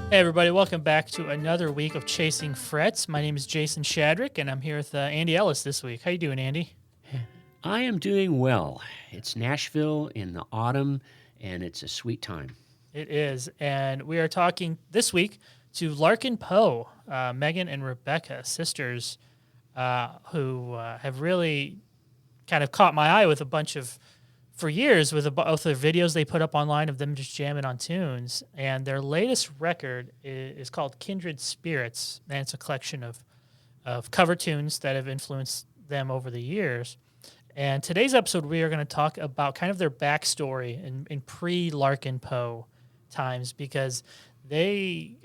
Hey everybody, welcome back to another week of Chasing Frets. My name is Jason Shadrick, and I'm here with Andy Ellis this week. How you doing, Andy? I am doing well. It's Nashville in the autumn, and it's a sweet time. It is, and we are talking this week to Larkin Poe, Megan and Rebecca, sisters who have really kind of caught my eye with a bunch of, for years, with both the videos they put up online of them just jamming on tunes. And their latest record is called Kindred Spirits, and it's a collection of cover tunes that have influenced them over the years. And today's episode, we are going to talk about kind of their backstory in pre-Larkin Poe times, because they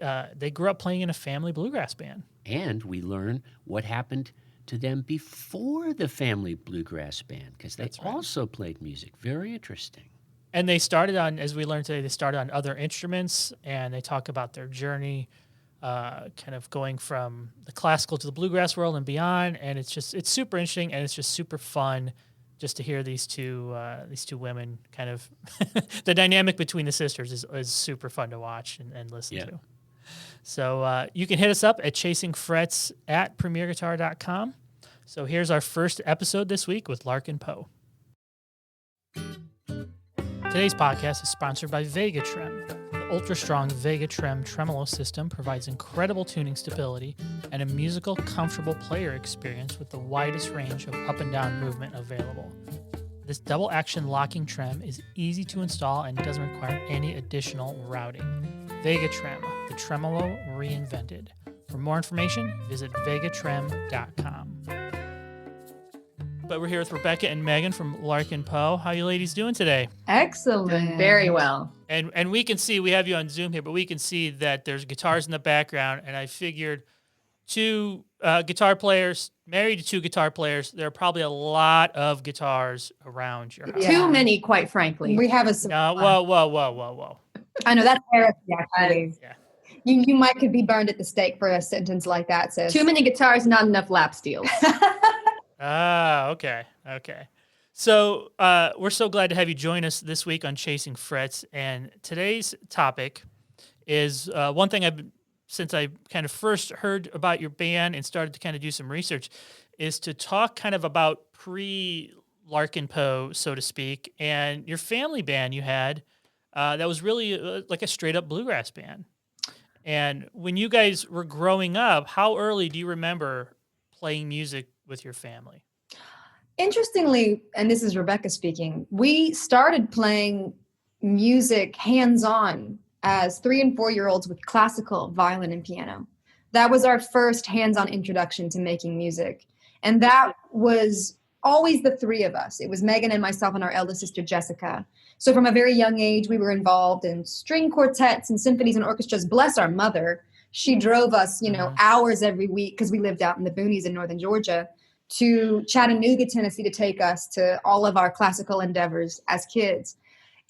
grew up playing in a family bluegrass band. And we learn what happened to them before the family bluegrass band, because they also played music. Very interesting. And they started on, as we learned today, they started on other instruments, and they talk about their journey, kind of going from the classical to the bluegrass world and beyond. And it's super interesting, and it's just super fun just to hear these two women kind of the dynamic between the sisters is super fun to watch and listen to. So you can hit us up at chasingfrets@premierguitar.com. So here's our first episode this week with Larkin Poe. Today's podcast is sponsored by Vega-Trem. The ultra-strong Vega-Trem tremolo system provides incredible tuning stability and a musical, comfortable player experience with the widest range of up and down movement available. This double-action locking trem is easy to install and doesn't require any additional routing. Vega-Trem, the tremolo reinvented. For more information, visit vegatrem.com. But we're here with Rebecca and Megan from Larkin Poe. How you ladies doing today? Excellent. Doing very well. And we can see, we have you on Zoom here, but we can see that there's guitars in the background, and I figured two guitar players, married to two guitar players, there are probably a lot of guitars around your house. Yeah. Too many, quite frankly. We have a Whoa. I know that's heresy, actually. Yeah. You might could be burned at the stake for a sentence like that, sis. Too many guitars, not enough lap steels. Okay. So we're so glad to have you join us this week on Chasing Frets. And today's topic is one thing since I kind of first heard about your band and started to kind of do some research, is to talk kind of about pre-Larkin Poe, so to speak, and your family band you had that was really like a straight-up bluegrass band. And when you guys were growing up, how early do you remember playing music with your family? Interestingly, and this is Rebecca speaking, we started playing music hands-on as 3 and 4-year-olds with classical violin and piano. That was our first hands-on introduction to making music. And that was always the three of us. It was Megan and myself and our eldest sister, Jessica. So from a very young age, we were involved in string quartets and symphonies and orchestras. Bless our mother. She drove us, hours every week, because we lived out in the boonies in northern Georgia, to Chattanooga, Tennessee, to take us to all of our classical endeavors as kids.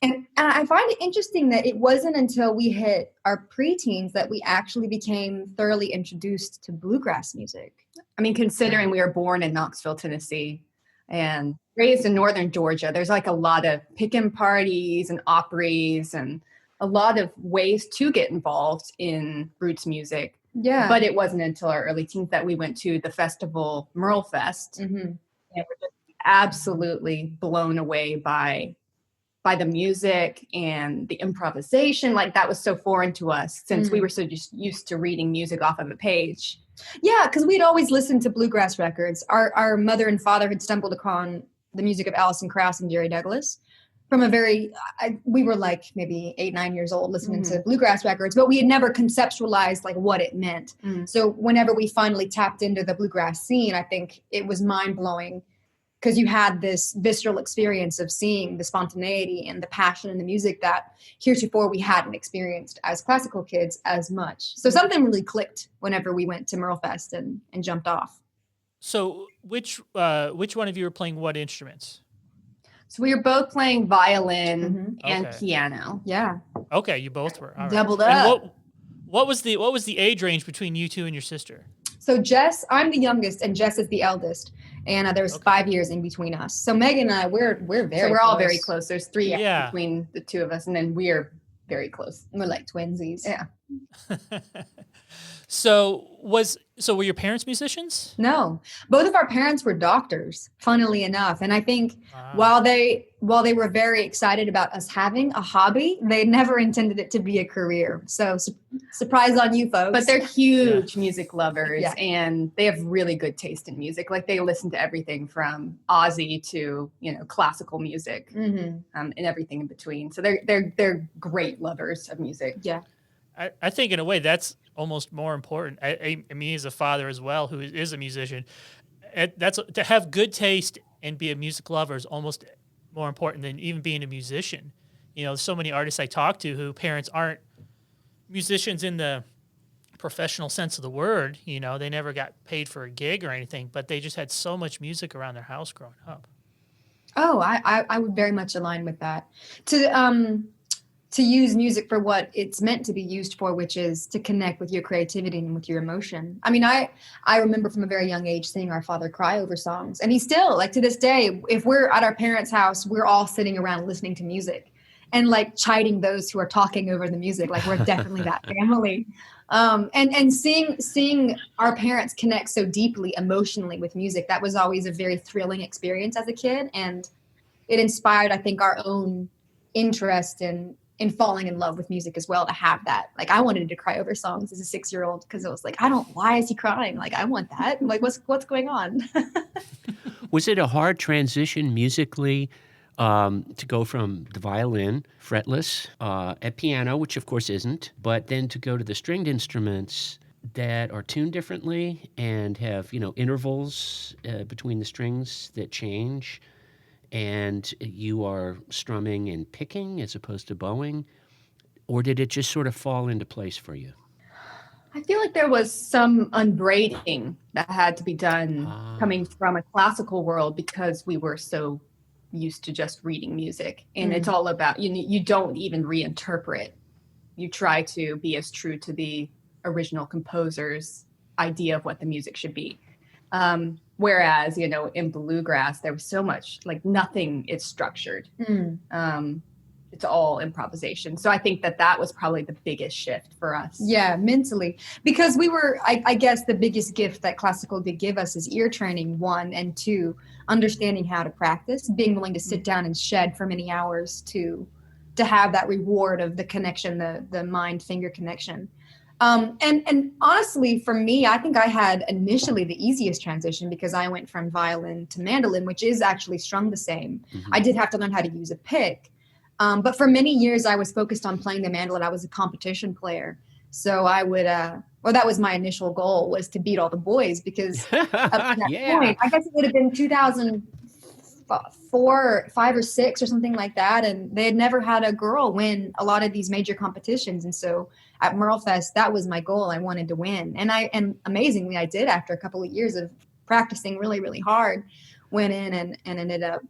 And I find it interesting that it wasn't until we hit our preteens that we actually became thoroughly introduced to bluegrass music. I mean, considering we were born in Knoxville, Tennessee, and raised in northern Georgia, there's like a lot of pick-in parties and opries and a lot of ways to get involved in roots music. Yeah. But it wasn't until our early teens that we went to the festival Merle Fest. Mm-hmm. And we're just absolutely blown away by the music and the improvisation. Like, that was so foreign to us since we were so just used to reading music off of a page. Yeah, because we'd always listened to bluegrass records. Our mother and father had stumbled upon the music of Alison Krauss and Jerry Douglas from we were like maybe 8-9 years old listening to bluegrass records, but we had never conceptualized like what it meant. So whenever we finally tapped into the bluegrass scene, I think it was mind-blowing, because you had this visceral experience of seeing the spontaneity and the passion in the music that heretofore we hadn't experienced as classical kids as much. So something really clicked whenever we went to Merle Fest and jumped off. So which one of you were playing what instruments? So we were both playing violin and piano. Yeah. Okay, you both were. All right. Doubled And up. what was the age range between you two and your sister? So Jess, I'm the youngest, and Jess is the eldest, and there was 5 years in between us. So Megan and I, we're very. So we're all close. very close. There's 3 years between the two of us, and then we're very close. We're like twinsies. Yeah. So were your parents musicians? No, both of our parents were doctors, funnily enough. And I think Wow. while they were very excited about us having a hobby, they never intended it to be a career. So surprise on you folks. But they're huge music lovers, Yeah. and they have really good taste in music. Like they listen to everything from Ozzy to, classical music, Mhm. and everything in between. So they're great lovers of music. Yeah. I think in a way that's almost more important. Me as a father as well, who is a musician, that's to have good taste and be a music lover is almost more important than even being a musician. So many artists I talk to who parents aren't musicians in the professional sense of the word. They never got paid for a gig or anything, but they just had so much music around their house growing up. Oh, I would very much align with that. To use music for what it's meant to be used for, which is to connect with your creativity and with your emotion. I mean, I remember from a very young age seeing our father cry over songs. And he still, like to this day, if we're at our parents' house, we're all sitting around listening to music and like chiding those who are talking over the music. Like we're definitely that family. And seeing our parents connect so deeply emotionally with music, that was always a very thrilling experience as a kid. And it inspired, I think, our own interest in falling in love with music as well, to have that. Like I wanted to cry over songs as a 6-year-old because it was like, why is he crying? Like I want that. Like what's going on? Was it a hard transition musically to go from the violin, fretless, at piano, which of course isn't, but then to go to the stringed instruments that are tuned differently and have, intervals between the strings that change, and you are strumming and picking as opposed to bowing? Or did it just sort of fall into place for you? I feel like there was some unbraiding that had to be done coming from a classical world, because we were so used to just reading music. And it's all about, you don't even reinterpret. You try to be as true to the original composer's idea of what the music should be. Whereas, in bluegrass, there was so much, like nothing is structured. It's all improvisation. So I think that was probably the biggest shift for us. Yeah, mentally. Because we were, I guess the biggest gift that classical did give us is ear training, 1, and 2, understanding how to practice, being willing to sit down and shed for many hours to have that reward of the connection, the mind-finger connection. And honestly, for me, I think I had initially the easiest transition because I went from violin to mandolin, which is actually strung the same. I did have to learn how to use a pick. But for many years, I was focused on playing the mandolin. I was a competition player. So I would, that was my initial goal, was to beat all the boys, because up to that point, I guess it would have been 2004, 5 or 6 or something like that. And they had never had a girl win a lot of these major competitions. And so at Merlefest, that was my goal. I wanted to win. And amazingly, I did. After a couple of years of practicing really, really hard, went in and ended up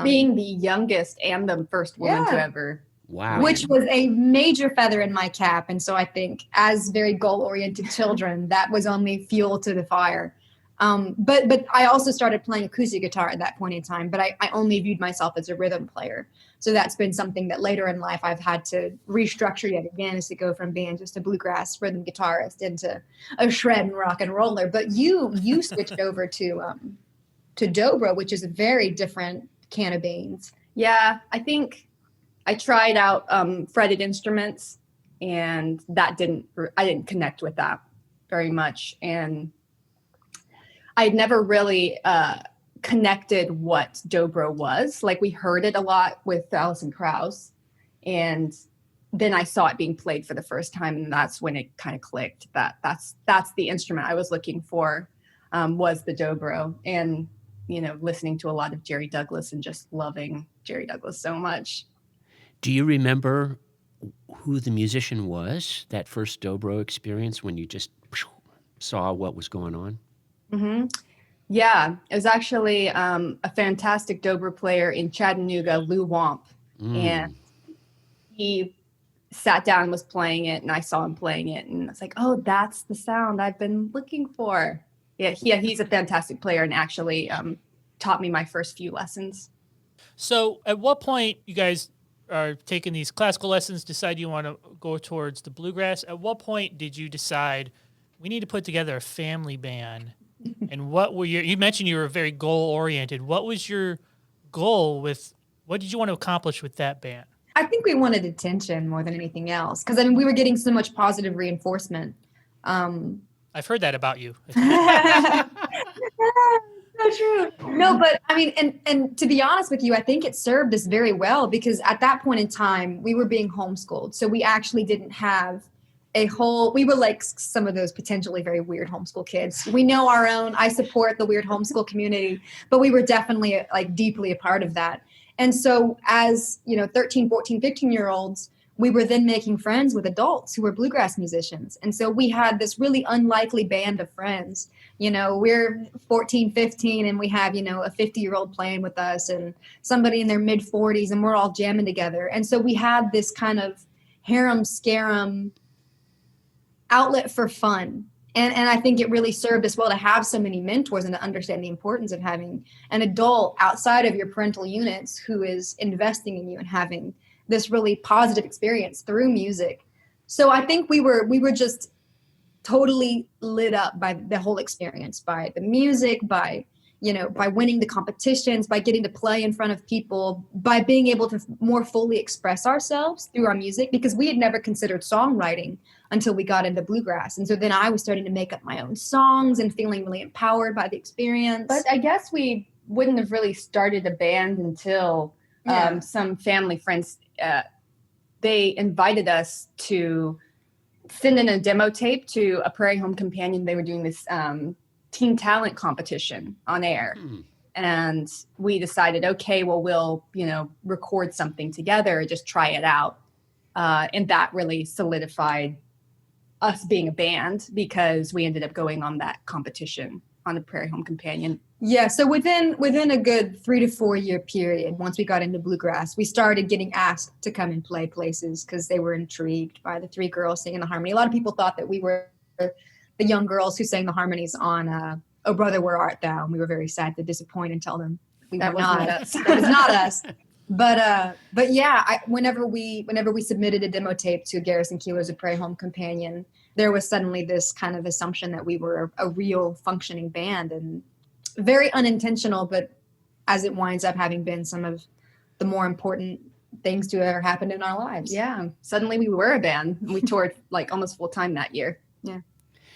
being the youngest and the first woman to ever. Wow. Which was a major feather in my cap. And so I think, as very goal-oriented children, that was only fuel to the fire. But I also started playing acoustic guitar at that point in time, but I only viewed myself as a rhythm player. So that's been something that later in life I've had to restructure yet again, is to go from being just a bluegrass rhythm guitarist into a shred and rock and roller. But you switched over to dobro, which is a very different can of beans. Yeah, I think I tried out fretted instruments, and I didn't connect with that very much. And I'd never really connected what dobro was. Like, we heard it a lot with Alison Krauss, and then I saw it being played for the first time, and that's when it kind of clicked that that's the instrument I was looking for, was the dobro. And listening to a lot of Jerry Douglas and just loving Jerry Douglas so much. Do you remember who the musician was, that first dobro experience, when you just saw what was going on? Mm-hmm. Yeah, it was actually a fantastic dobro player in Chattanooga, Lou Wamp. And he sat down and was playing it, and I saw him playing it, and I was like, oh, that's the sound I've been looking for. Yeah, he's a fantastic player, and actually taught me my first few lessons. So at what point you guys are taking these classical lessons, decide you want to go towards the bluegrass. At what point did you decide we need to put together a family band? And what were you mentioned you were very goal oriented. What was your goal with, what did you want to accomplish with that band? I think we wanted attention more than anything else. Because, I mean, we were getting so much positive reinforcement. I've heard that about you. So true. No, but I mean, and to be honest with you, I think it served us very well because at that point in time, we were being homeschooled. So we actually didn't have we were like some of those potentially very weird homeschool kids. We know our own. I support the weird homeschool community, but we were definitely like deeply a part of that. And so as, 13, 14, 15-year-olds, we were then making friends with adults who were bluegrass musicians. And so we had this really unlikely band of friends. We're 14, 15, and we have, a 50-year-old playing with us and somebody in their mid-40s, and we're all jamming together. And so we had this kind of harem-scarum outlet for fun. And I think it really served us well to have so many mentors and to understand the importance of having an adult outside of your parental units who is investing in you and having this really positive experience through music. So I think we were just totally lit up by the whole experience, by the music, by winning the competitions, by getting to play in front of people, by being able to more fully express ourselves through our music, because we had never considered songwriting until we got into bluegrass. And so then I was starting to make up my own songs and feeling really empowered by the experience. But I guess we wouldn't have really started a band until some family friends, they invited us to send in a demo tape to a Prairie Home Companion. They were doing this teen talent competition on air. And we decided, okay, well, we'll, record something together, just try it out. And that really solidified us being a band because we ended up going on that competition on the Prairie Home Companion. Yeah, so within a good 3 to 4 year period, once we got into bluegrass, we started getting asked to come and play places because they were intrigued by the three girls singing the harmony. A lot of people thought that we were the young girls who sang the harmonies on "Oh Brother, Where Art Thou?" And we were very sad to disappoint and tell them that was not us. That was not us. But yeah, whenever we submitted a demo tape to Garrison Keillor's A Prairie Home Companion, there was suddenly this kind of assumption that we were a real functioning band, and very unintentional, but as it winds up having been some of the more important things to ever happen in our lives. Yeah. Suddenly we were a band. We toured like almost full time that year. Yeah.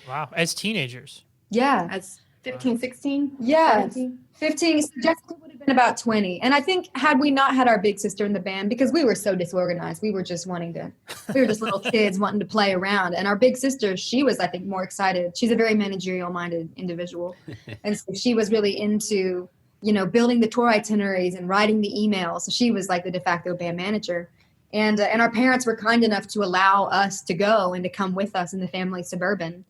Wow. As teenagers. Yeah. As 15, 16? Yeah. 17? 15. So Jessica would have been about 20. And I think had we not had our big sister in the band, because we were so disorganized, we were just little kids wanting to play around. And our big sister, she was, I think, more excited. She's a very managerial minded individual. And so she was really into, building the tour itineraries and writing the emails. So she was like the de facto band manager. And our parents were kind enough to allow us to go and to come with us in the family Suburban.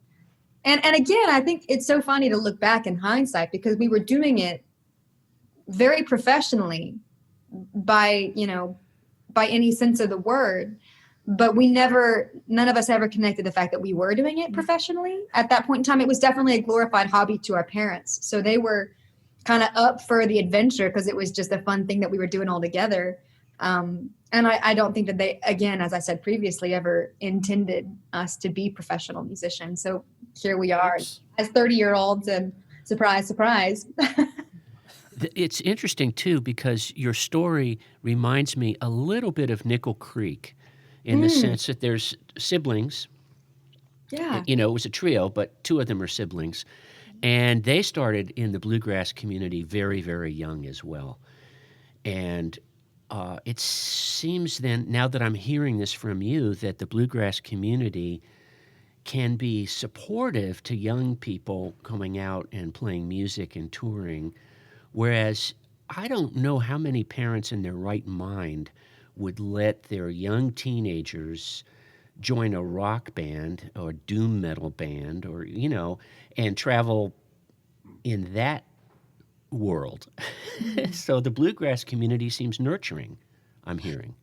And again, I think it's so funny to look back in hindsight because we were doing it very professionally by any sense of the word, but none of us ever connected the fact that we were doing it professionally. At that point in time, it was definitely a glorified hobby to our parents. So they were kind of up for the adventure because it was just a fun thing that we were doing all together. And I don't think that they, again, as I said previously, ever intended us to be professional musicians. So here we are as 30-year-olds, and surprise, surprise. It's interesting, too, because your story reminds me a little bit of Nickel Creek in the sense that there's siblings. Yeah. It was a trio, but two of them are siblings. And they started in the bluegrass community very, very young as well. And it seems then, now that I'm hearing this from you, that the bluegrass community can be supportive to young people coming out and playing music and touring, whereas I don't know how many parents in their right mind would let their young teenagers join a rock band or doom metal band or, and travel in that world. So the bluegrass community seems nurturing, I'm hearing.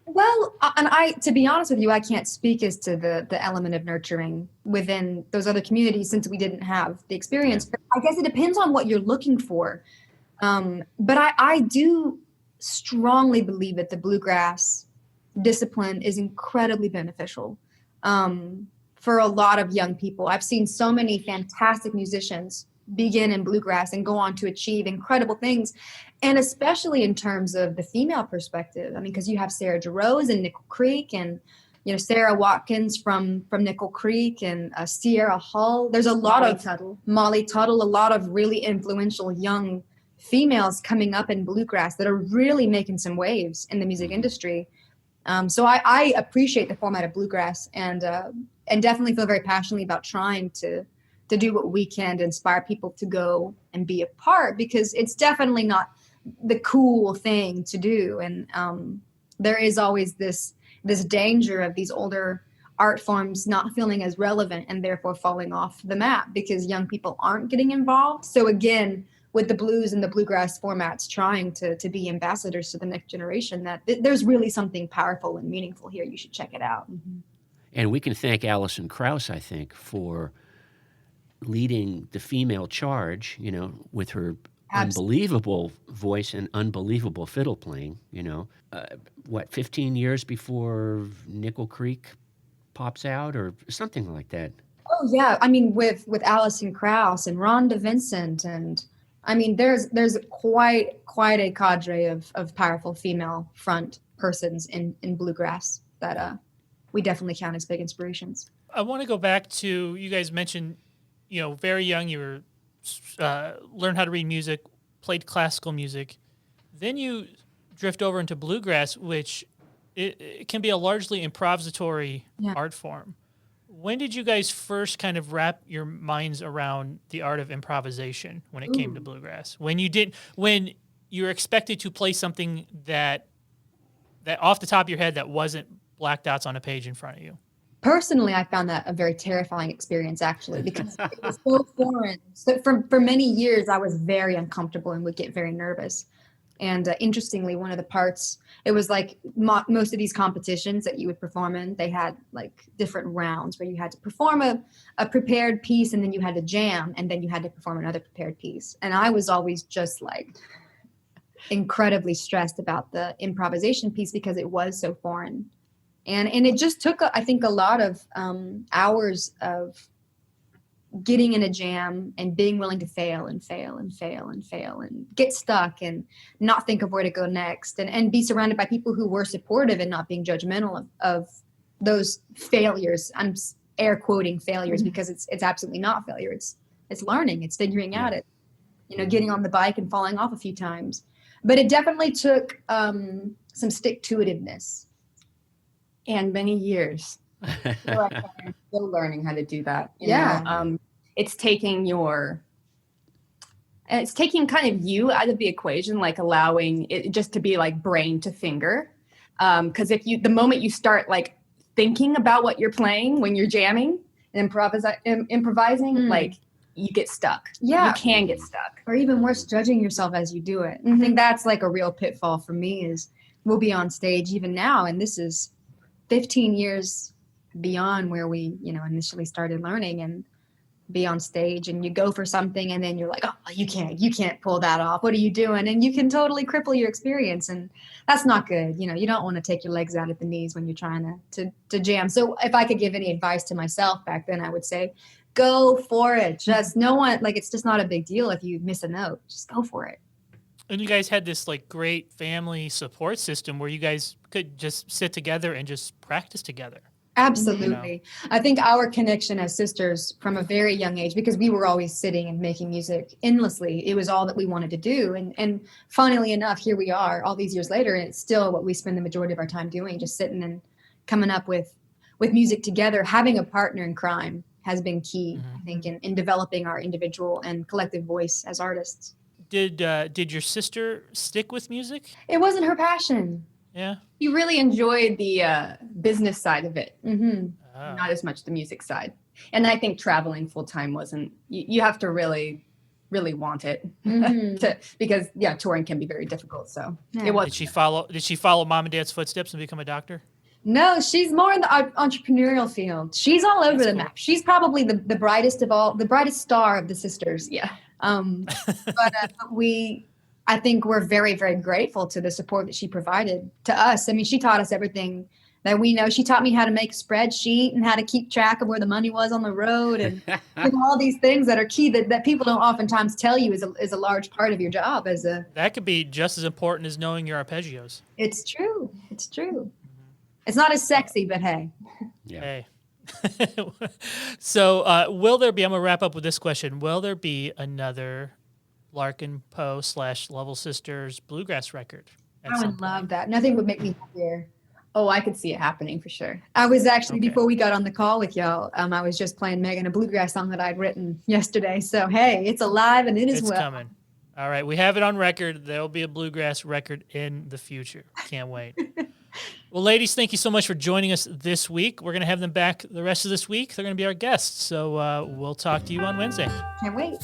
Well, and to be honest with you, I can't speak as to the element of nurturing within those other communities since we didn't have the experience. But I guess it depends on what you're looking for. But I do strongly believe that the bluegrass discipline is incredibly beneficial for a lot of young people. I've seen so many fantastic musicians begin in bluegrass and go on to achieve incredible things. And especially in terms of the female perspective. I mean, because you have Sarah DeRose and Nickel Creek, and Sarah Watkins from Nickel Creek, and Sierra Hull. There's a lot of Molly Tuttle, a lot of really influential young females coming up in bluegrass that are really making some waves in the music industry. So I appreciate the format of bluegrass, and definitely feel very passionately about trying to do what we can to inspire people to go and be a part, because it's definitely not the cool thing to do. And there is always this danger of these older art forms not feeling as relevant and therefore falling off the map because young people aren't getting involved. So again, with the blues and the bluegrass formats trying to be ambassadors to the next generation, that there's really something powerful and meaningful here. You should check it out. Mm-hmm. And we can thank Alison Krauss, I think, for leading the female charge, with her unbelievable voice and unbelievable fiddle playing, 15 years before Nickel Creek pops out or something like that. Oh, yeah. I mean, with Alison Krauss and Rhonda Vincent, and I mean, there's quite a cadre of powerful female front persons in bluegrass that we definitely count as big inspirations. I want to go back to, you guys mentioned, very young, you were learned how to read music, played classical music. Then you drift over into bluegrass, which it can be a largely improvisatory art form. When did you guys first kind of wrap your minds around the art of improvisation when it came to bluegrass? When you were expected to play something that off the top of your head that wasn't black dots on a page in front of you? Personally, I found that a very terrifying experience, actually, because it was so foreign. So for many years, I was very uncomfortable and would get very nervous. And interestingly, one of the parts, it was like most of these competitions that you would perform in, they had like different rounds where you had to perform a prepared piece, and then you had to jam, and then you had to perform another prepared piece. And I was always just like incredibly stressed about the improvisation piece because it was so foreign. And it just took, I think, a lot of hours of getting in a jam and being willing to fail and fail and fail and fail and get stuck and not think of where to go next, and be surrounded by people who were supportive and not being judgmental of those failures. I'm air quoting failures because it's absolutely not failure. It's learning. It's figuring out it, getting on the bike and falling off a few times. But it definitely took some stick-to-itiveness. And many years. I'm still learning how to do that. It's taking kind of you out of the equation, like allowing it just to be like brain to finger. Because the moment you start like thinking about what you're playing when you're jamming and improvising, like you get stuck. Yeah. You can get stuck. Or even worse, judging yourself as you do it. Mm-hmm. I think that's like a real pitfall for me. Is we'll be on stage even now, and this is 15 years beyond where we, initially started learning, and be on stage and you go for something and then you're like, oh, you can't pull that off. What are you doing? And you can totally cripple your experience. And that's not good. You don't want to take your legs out at the knees when you're trying to jam. So if I could give any advice to myself back then, I would say, go for it. Just it's just not a big deal if you miss a note. Just go for it. And you guys had this like great family support system where you guys could just sit together and just practice together. Absolutely. I think our connection as sisters from a very young age, because we were always sitting and making music endlessly, it was all that we wanted to do. And funnily enough, here we are all these years later, and it's still what we spend the majority of our time doing, just sitting and coming up with music together. Having a partner in crime has been key, I think, in developing our individual and collective voice as artists. Did your sister stick with music? It wasn't her passion. Yeah. You really enjoyed the business side of it, not as much the music side. And I think traveling full time wasn't. You have to really, really want it because touring can be very difficult. So it was. Did she follow mom and dad's footsteps and become a doctor? No, she's more in the entrepreneurial field. She's all over the map. She's probably the brightest of all, the brightest star of the sisters. Yeah. But we I think we're very, very grateful to the support that she provided to us. I mean, she taught us everything that we know. She taught me how to make a spreadsheet and how to keep track of where the money was on the road and all these things that are key that people don't oftentimes tell you is a large part of your job as a. That could be just as important as knowing your arpeggios. It's true. It's true. It's not as sexy, but hey. Yeah. Hey. So will there be, I'm going to wrap up with this question, will there be another Larkin Poe / Level Sisters Bluegrass record? I would love that. Nothing would make me happier. Oh, I could see it happening for sure. I was actually, Okay. before we got on the call with y'all, I was just playing Megan a Bluegrass song that I'd written yesterday. So, hey, it's alive and it is It's well. coming. All right, we have it on record. There'll be a Bluegrass record in the future. Can't wait. Well, ladies, thank you so much for joining us this week. We're going to have them back the rest of this week. They're going to be our guests. So we'll talk to you on Wednesday. Can't wait.